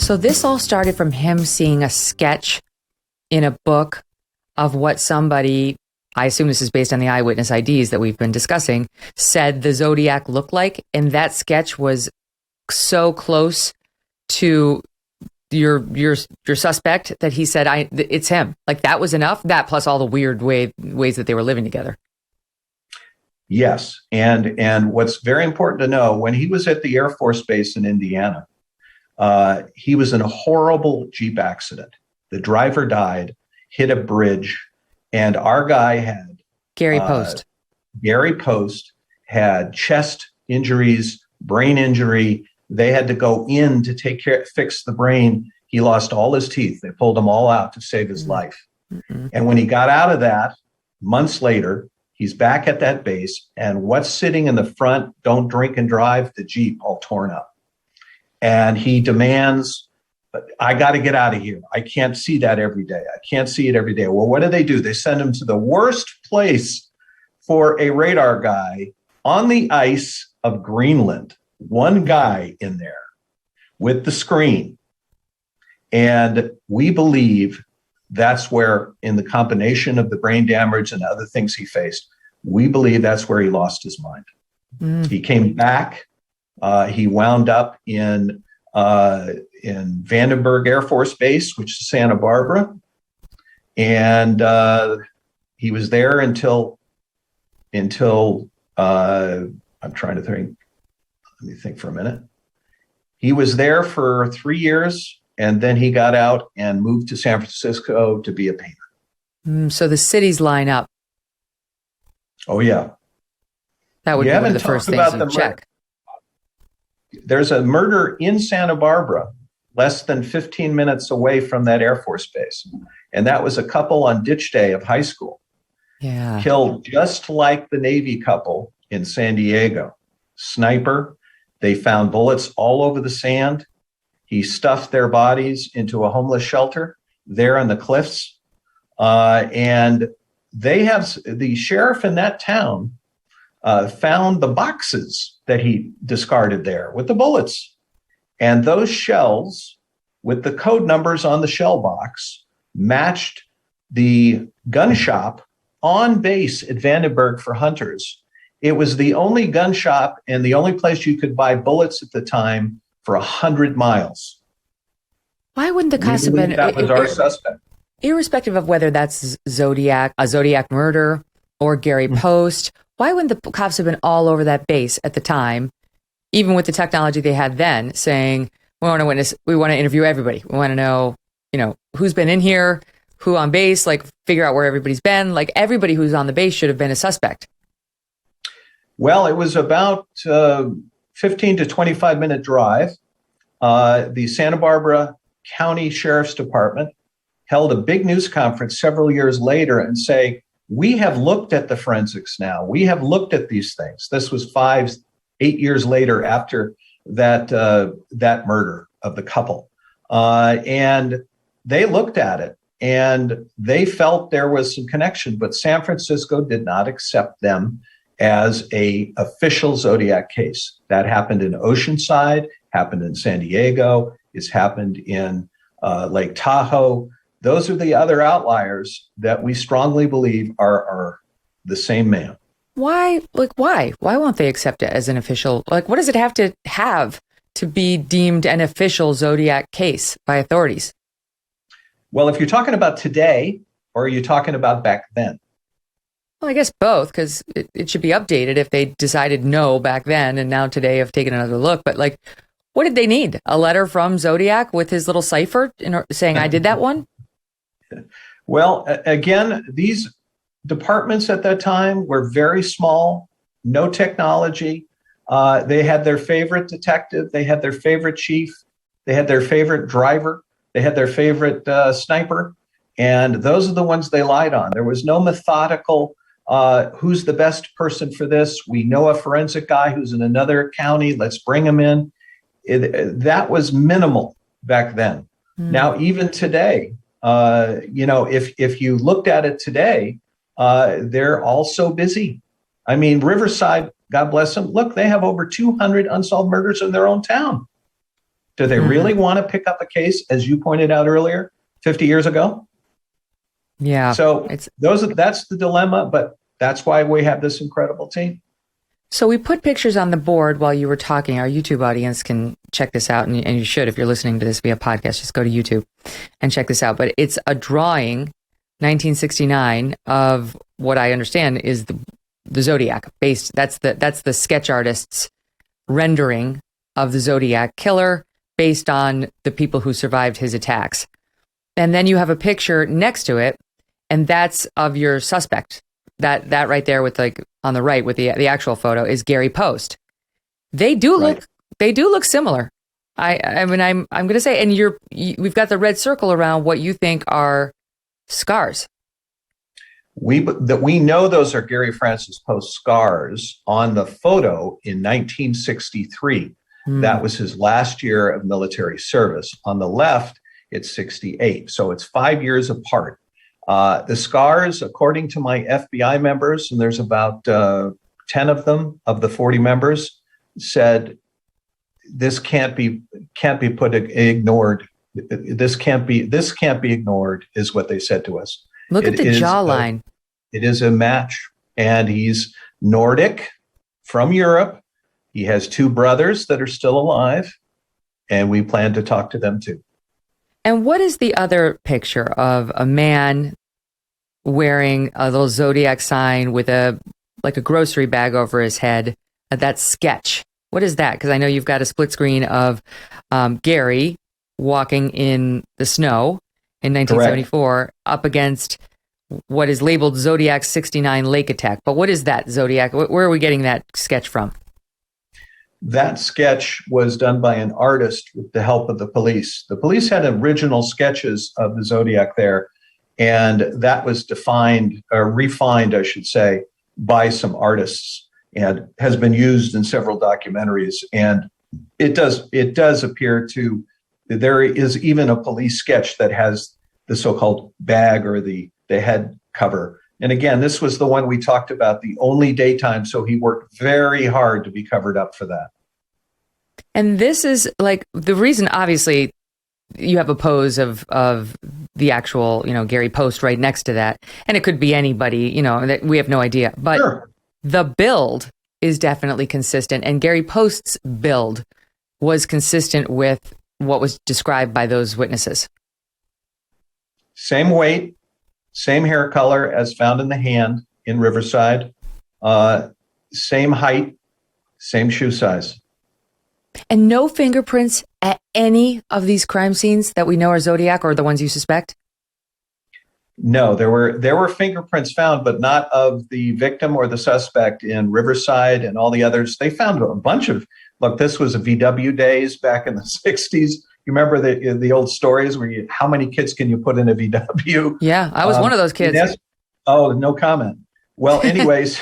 So this all started from him seeing a sketch in a book of what somebody, I assume this is based on the eyewitness IDs that we've been discussing, said the Zodiac looked like. And that sketch was so close to your suspect that he said, it's him. Like, that was enough. That plus all the weird ways that they were living together. Yes. And what's very important to know, when he was at the Air Force Base in Indiana, he was in a horrible Jeep accident. The driver died, hit a bridge, and our guy had Gary Post. Gary Post had chest injuries, brain injury. They had to go in to fix the brain. He lost all his teeth. They pulled them all out to save his life. Mm-hmm. And when he got out of that, months later, he's back at that base. And what's sitting in the front, don't drink and drive, the Jeep all torn up. And he demands, I got to get out of here. I can't see that every day. I can't see it every day. Well, what do? They send him to the worst place for a radar guy on the ice of Greenland. One guy in there with the screen. And we believe that's where, in the combination of the brain damage and other things he faced, we believe that's where he lost his mind. He came back. He wound up in Vandenberg Air Force Base, which is Santa Barbara. And he was there until I'm trying to think. Let me think for a minute. He was there for 3 years, and then he got out and moved to San Francisco to be a painter. So the cities line up. Oh, yeah. That would be one of the first things you check. There's a murder in Santa Barbara, less than 15 minutes away from that Air Force base. And that was a couple on ditch day of high school. Yeah. Killed just like the Navy couple in San Diego. Sniper. They found bullets all over the sand. He stuffed their bodies into a homeless shelter there on the cliffs. And the sheriff in that town found the boxes that he discarded there with the bullets. And those shells with the code numbers on the shell box matched the gun shop on base at Vandenberg for hunters. It was the only gun shop and the only place you could buy bullets at the time for 100 miles. Why wouldn't the cops have been... That was our suspect. Irrespective of whether that's a Zodiac murder or Gary Post, why wouldn't the cops have been all over that base at the time, even with the technology they had then, saying, we want to interview everybody. We want to know, who's been in here, who on base, like figure out where everybody's been. Like everybody who's on the base should have been a suspect. Well, it was about 15 to 25 minute drive. The Santa Barbara County Sheriff's Department held a big news conference several years later and say, we have looked at the forensics now. We have looked at these things. This was 8 years later after that murder of the couple. And they looked at it and they felt there was some connection, but San Francisco did not accept them as a official Zodiac case. That happened in Oceanside, happened in San Diego, it's happened in Lake Tahoe. Those are the other outliers that we strongly believe are the same man. Why? Why? Why won't they accept it as an official? What does it have to be deemed an official Zodiac case by authorities? Well, if you're talking about today, or are you talking about back then? Well, I guess both, because it should be updated if they decided no back then and now today have taken another look. But what did they need? A letter from Zodiac with his little cipher saying, I did that one? Well, again, these departments at that time were very small, no technology. They had their favorite detective. They had their favorite chief. They had their favorite driver. They had their favorite sniper. And those are the ones they lied on. There was no methodical, who's the best person for this? We know a forensic guy who's in another county. Let's bring him in. That was minimal back then. Now, even today, if you looked at it today, they're all so busy. I mean, Riverside, God bless them. Look, they have over 200 unsolved murders in their own town. Do they really want to pick up a case, as you pointed out earlier, 50 years ago? Yeah. So that's the dilemma, but that's why we have this incredible team. So we put pictures on the board while you were talking. Our YouTube audience can check this out, and you should if you're listening to this via podcast. Just go to YouTube and check this out. But it's a drawing, 1969, of what I understand is the Zodiac based. That's the sketch artist's rendering of the Zodiac Killer based on the people who survived his attacks. And then you have a picture next to it, and that's of your suspect. That right there with on the right with the actual photo is Gary Post. They do look similar. I mean I'm going to say, and we've got the red circle around what you think are scars. We know those are Gary Francis Post scars on the photo in 1963. That was his last year of military service. On the left, it's 68. So it's 5 years apart. The scars, according to my FBI members, and there's about 10 of them of the 40 members, said this can't be ignored. This can't be ignored, is what they said to us. Look at the jawline. It is a match, and he's Nordic from Europe. He has 2 brothers that are still alive, and we plan to talk to them too. And what is the other picture of a man wearing a little Zodiac sign with a grocery bag over his head? That sketch. What is that? Because I know you've got a split screen of Gary walking in the snow in 1974 Correct. Up against what is labeled Zodiac 69 Lake Attack. But what is that Zodiac? Where are we getting that sketch from? That sketch was done by an artist with the help of the police. The police had original sketches of the Zodiac there, and that was refined, I should say, by some artists, and has been used in several documentaries. And it does appear there is even a police sketch that has the so-called bag or the head cover. And again, this was the one we talked about, the only daytime. So he worked very hard to be covered up for that. And this is the reason, obviously, you have a pose of the actual, Gary Post right next to that. And it could be anybody, that we have no idea. But sure. The build is definitely consistent. And Gary Post's build was consistent with what was described by those witnesses. Same weight, same hair color as found in the hand in Riverside, same height, same shoe size. And no fingerprints at any of these crime scenes that we know are Zodiac or the ones you suspect? No, there were fingerprints found, but not of the victim or the suspect in Riverside and all the others. They found a bunch of, this was a VW days back in the 60s. You remember the old stories where how many kids can you put in a VW? Yeah, I was one of those kids. No comment. Well, anyways,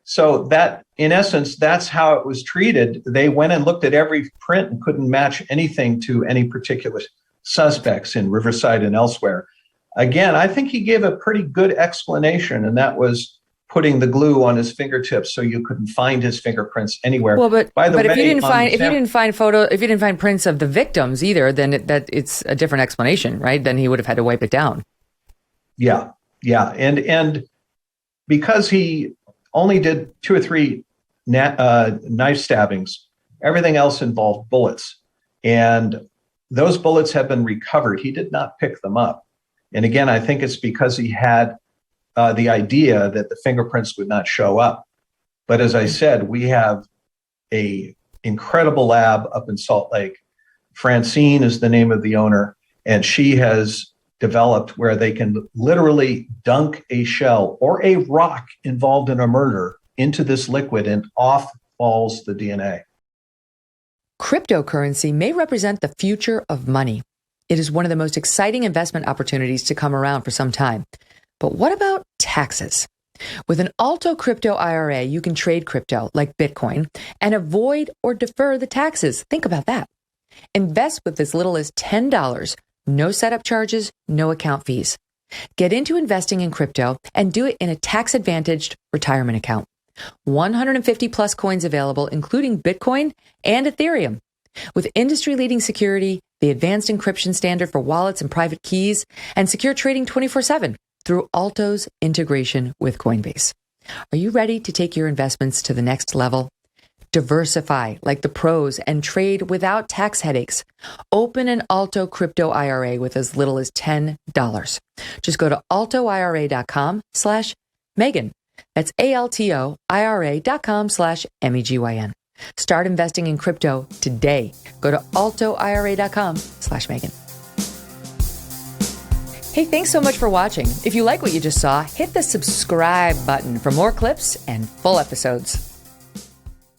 so that, in essence, that's how it was treated. They went and looked at every print and couldn't match anything to any particular suspects in Riverside and elsewhere. Again, I think he gave a pretty good explanation, and that was putting the glue on his fingertips so you couldn't find his fingerprints anywhere. Well, but if you didn't find prints of the victims either, then it's a different explanation, right? Then he would have had to wipe it down. Yeah, and because he only did 2 or 3 knife stabbings, everything else involved bullets, and those bullets have been recovered. He did not pick them up, and again, I think it's because he had the idea that the fingerprints would not show up. But as I said, we have a incredible lab up in Salt Lake. Francine is the name of the owner, and she has developed where they can literally dunk a shell or a rock involved in a murder into this liquid, and off falls the DNA. Cryptocurrency may represent the future of money. It is one of the most exciting investment opportunities to come around for some time. But what about taxes? With an Alto Crypto IRA, you can trade crypto like Bitcoin and avoid or defer the taxes. Think about that. Invest with as little as $10. No setup charges, no account fees. Get into investing in crypto and do it in a tax-advantaged retirement account. 150 plus coins available, including Bitcoin and Ethereum. With industry-leading security, the advanced encryption standard for wallets and private keys, and secure trading 24/7 through Alto's integration with Coinbase. Are you ready to take your investments to the next level? Diversify like the pros and trade without tax headaches. Open an Alto crypto IRA with as little as $10. Just go to altoira.com/Megyn. That's ALTOIRA.com/MEGYN. Start investing in crypto today. Go to altoira.com/Megyn. Hey, thanks so much for watching. If you like what you just saw, hit the subscribe button for more clips and full episodes.